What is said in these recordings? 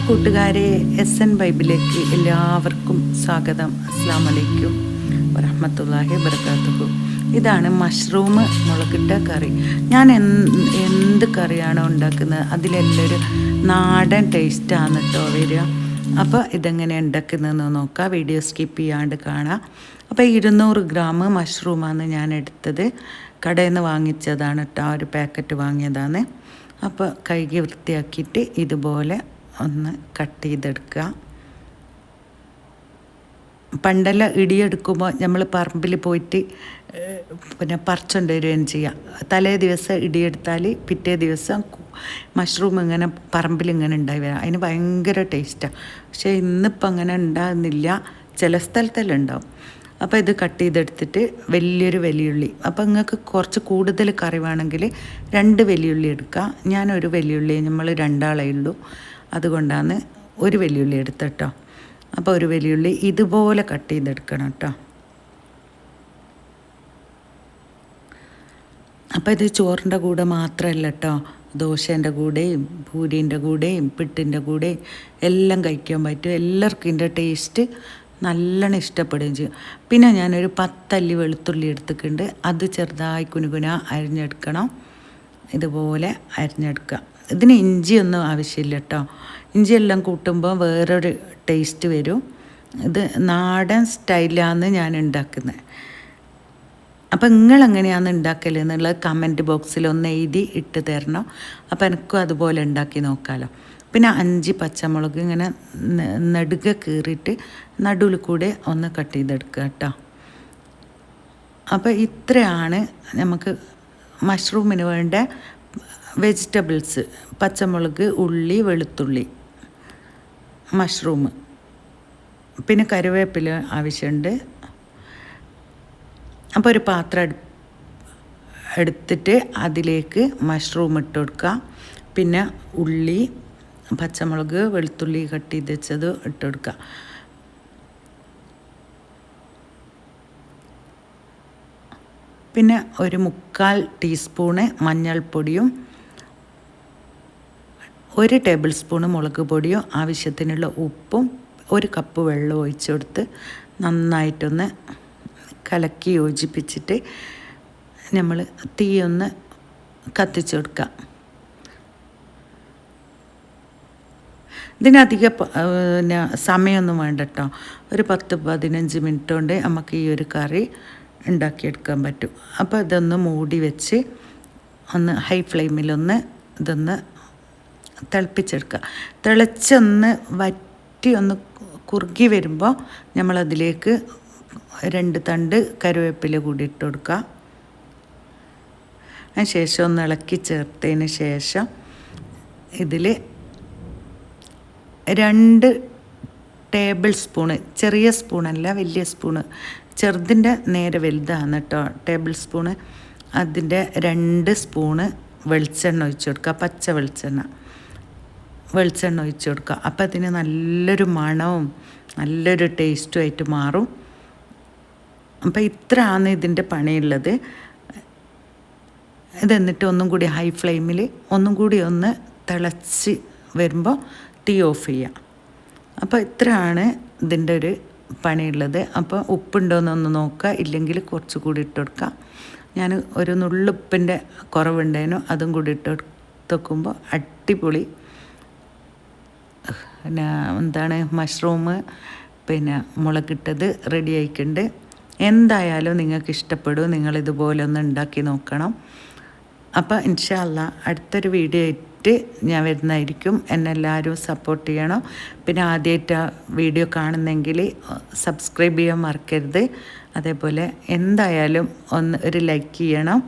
കൂട്ടുകാരെ, SN ബൈബിലേക്ക് എല്ലാവർക്കും സ്വാഗതം. അസ്സലാമു അലൈക്കും വറഹ്മത്തുള്ളാഹി വബറകാതുഹു. ഇതാണ് മഷ്റൂം മുളകിട്ട കറി. ഞാൻ എന്ത് കറിയാണോ ഉണ്ടാക്കുന്നത് അതിലെല്ലാം ഒരു നാടൻ ടേസ്റ്റാണ് കേട്ടോ വരിക. അപ്പോൾ ഇതെങ്ങനെ ഉണ്ടാക്കുന്നതെന്ന് നോക്കാം. വീഡിയോ സ്കിപ്പ് ചെയ്യാണ്ട് കാണാം. അപ്പോൾ 200 ഗ്രാം മഷ്റൂമാണ് ഞാൻ എടുത്തത്. കടയിൽ നിന്ന് വാങ്ങിച്ചതാണ് കേട്ടോ, ഒരു പാക്കറ്റ് വാങ്ങിയതാണ്. അപ്പോൾ കഴുകി വൃത്തിയാക്കിയിട്ട് ഇതുപോലെ ഒന്ന് കട്ട് ചെയ്തെടുക്കുക. പണ്ടെല്ലാം ഇടിയെടുക്കുമ്പോൾ നമ്മൾ പറമ്പിൽ പോയിട്ട് പിന്നെ പറിച്ചുകൊണ്ട് വരികയും ചെയ്യാം. തലേ ദിവസം ഇടിയെടുത്താൽ പിറ്റേ ദിവസം മഷ്റൂം ഇങ്ങനെ പറമ്പിൽ ഇങ്ങനെ ഉണ്ടായി വരാം. അതിന് ഭയങ്കര ടേസ്റ്റാണ്. പക്ഷേ ഇന്നിപ്പോൾ അങ്ങനെ ഉണ്ടാകുന്നില്ല, ചില സ്ഥലത്തെല്ലാം ഉണ്ടാവും. അപ്പോൾ ഇത് കട്ട് ചെയ്തെടുത്തിട്ട് വലിയൊരു വലിയുള്ളി, അപ്പോൾ നിങ്ങൾക്ക് കുറച്ച് കൂടുതൽ കറി വേണമെങ്കിൽ 2 വലിയുള്ളി എടുക്കുക. ഞാനൊരു വലിയുള്ളി, നമ്മൾ 2 ആളേ ഉള്ളൂ, അതുകൊണ്ടാണ് ഒരു വലിയുള്ളി എടുത്തിട്ടോ. അപ്പോൾ ഒരു വലിയുള്ളി ഇതുപോലെ കട്ട് ചെയ്തെടുക്കണം കേട്ടോ. അപ്പോൾ ഇത് ചോറിൻ്റെ കൂടെ മാത്രമല്ല കേട്ടോ, ദോശേൻ്റെ കൂടെയും പൂരീൻ്റെ കൂടെയും പിട്ടിൻ്റെ കൂടെയും എല്ലാം കഴിക്കാൻ പറ്റും. എല്ലാവർക്കും ഇതിൻ്റെ ടേസ്റ്റ് നല്ലോണം ഇഷ്ടപ്പെടുകയും ചെയ്യും. പിന്നെ ഞാനൊരു 10 അല്ലി വെളുത്തുള്ളി എടുത്തിട്ടുണ്ട്. അത് ചെറുതായി കുനുകുന അരിഞ്ഞെടുക്കണം. ഇതുപോലെ അരിഞ്ഞെടുക്കുക. ഇതിന് ഇഞ്ചിയൊന്നും ആവശ്യമില്ല കേട്ടോ. ഇഞ്ചിയെല്ലാം കൂട്ടുമ്പോൾ വേറൊരു ടേസ്റ്റ് വരും. ഇത് നാടൻ സ്റ്റൈലാണ് ഞാൻ ഉണ്ടാക്കുന്നത്. അപ്പം നിങ്ങളെങ്ങനെയാണ് ഉണ്ടാക്കൽ എന്നുള്ളത് കമൻറ്റ് ബോക്സിൽ ഒന്ന് എഴുതി ഇട്ട് തരണം. അപ്പോൾ എനിക്കും അതുപോലെ ഉണ്ടാക്കി നോക്കാമല്ലോ. പിന്നെ 5 പച്ചമുളക് ഇങ്ങനെ നെടുക കീറിയിട്ട് നടുവിൽ കൂടെ ഒന്ന് കട്ട് ചെയ്തെടുക്കുക കേട്ടോ. അപ്പോൾ ഇത്രയാണ് നമുക്ക് മഷ്റൂമിന് വേണ്ട വെജിറ്റബിൾസ്: പച്ചമുളക്, ഉള്ളി, വെളുത്തുള്ളി, മഷ്റൂം, പിന്നെ കറിവേപ്പില ആവശ്യമുണ്ട്. അപ്പോൾ ഒരു പാത്രം എടുത്തിട്ട് അതിലേക്ക് മഷ്റൂം ഇട്ട് കൊടുക്കുക. പിന്നെ ഉള്ളി, പച്ചമുളക്, വെളുത്തുള്ളി കട്ട് ചെയ്ത് വെച്ചത് ഇട്ട് കൊടുക്കുക. പിന്നെ ഒരു 3/4 ടീസ്പൂണ് മഞ്ഞൾപ്പൊടിയും 1 ടേബിൾ സ്പൂണ് മുളക് പൊടിയും ആവശ്യത്തിനുള്ള ഉപ്പും 1 കപ്പ് വെള്ളം ഒഴിച്ചു കൊടുത്ത് നന്നായിട്ടൊന്ന് കലക്കി യോജിപ്പിച്ചിട്ട് നമ്മൾ തീയൊന്ന് കത്തിച്ചു കൊടുക്കുക. ഇതിനധികം പിന്നെ സമയമൊന്നും വേണ്ട കേട്ടോ. ഒരു 10-15 മിനിറ്റ് കൊണ്ട് നമുക്ക് ഈ ഒരു കറി ഉണ്ടാക്കിയെടുക്കാൻ പറ്റും. അപ്പോൾ ഇതൊന്ന് മൂടി വെച്ച് ഒന്ന് ഹൈ ഫ്ലെയിമിലൊന്ന് ഇതൊന്ന് തിളപ്പിച്ചെടുക്കുക. തിളച്ചൊന്ന് വറ്റി ഒന്ന് കുറുകി വരുമ്പോൾ നമ്മളതിലേക്ക് 2 തണ്ട് കറിവേപ്പില കൂടി ഇട്ട് കൊടുക്കുക. അതിന് ശേഷം ഒന്ന് ഇളക്കി ചേർത്തതിന് ശേഷം ഇതിൽ 2 ടേബിൾ സ്പൂണ്, ചെറിയ സ്പൂണല്ല വലിയ സ്പൂണ്, ചെറുതിൻ്റെ നേരെ വലുതാണ് കേട്ടോ ടേബിൾ സ്പൂണ്, അതിൻ്റെ 2 സ്പൂണ് വെളിച്ചെണ്ണ ഒഴിച്ച് കൊടുക്കുക. പച്ച വെളിച്ചെണ്ണ ഒഴിച്ച് കൊടുക്കുക. അപ്പോൾ അതിന് നല്ലൊരു മണവും നല്ലൊരു ടേസ്റ്റുമായിട്ട് മാറും. അപ്പോൾ ഇത്രയാണ് ഇതിൻ്റെ പണിയുള്ളത്. ഇതെന്നിട്ട് ഒന്നും കൂടി ഹൈ ഫ്ലെയിമിൽ ഒന്നും കൂടി ഒന്ന് തിളച്ച് വരുമ്പോൾ തീ ഓഫ് ചെയ്യാം. അപ്പോൾ ഇത്രയാണ് ഇതിൻ്റെ ഒരു പണിയുള്ളത്. അപ്പോൾ ഉപ്പുണ്ടോയെന്നൊന്ന് നോക്കുക, ഇല്ലെങ്കിൽ കുറച്ച് കൂടി ഇട്ട് കൊടുക്കുക. ഞാൻ ഒരു നുള്ളുപ്പിൻ്റെ കുറവുണ്ടായിരുന്നു, അതും കൂടി ഇട്ട് വെക്കുമ്പോൾ അടിപൊളി പിന്നെ എന്താണ് മഷ്റൂം പിന്നെ മുളകിട്ടത് റെഡി ആയിട്ടുണ്ട്. എന്തായാലും നിങ്ങൾക്ക് ഇഷ്ടപ്പെടും. നിങ്ങളിതുപോലെ ഒന്ന് ഉണ്ടാക്കി നോക്കണം. അപ്പോൾ ഇൻഷാ അല്ലാ അടുത്തൊരു വീഡിയോ ആയിട്ട് ഞാൻ വരുന്നതായിരിക്കും. എന്നെല്ലാവരും സപ്പോർട്ട് ചെയ്യണം. പിന്നെ ആദ്യമായിട്ട് വീഡിയോ കാണുന്നെങ്കിൽ സബ്സ്ക്രൈബ് ചെയ്യാൻ മറക്കരുത്. അതേപോലെ എന്തായാലും ഒരു ലൈക്ക് ചെയ്യണം,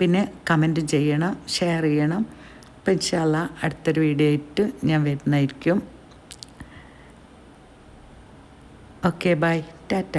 പിന്നെ കമൻറ്റ് ചെയ്യണം, ഷെയർ ചെയ്യണം. അപ്പോൾ ഇൻഷാ അല്ലാ അടുത്തൊരു വീഡിയോ ആയിട്ട് ഞാൻ വരുന്നതായിരിക്കും. Okay, bye, Tata.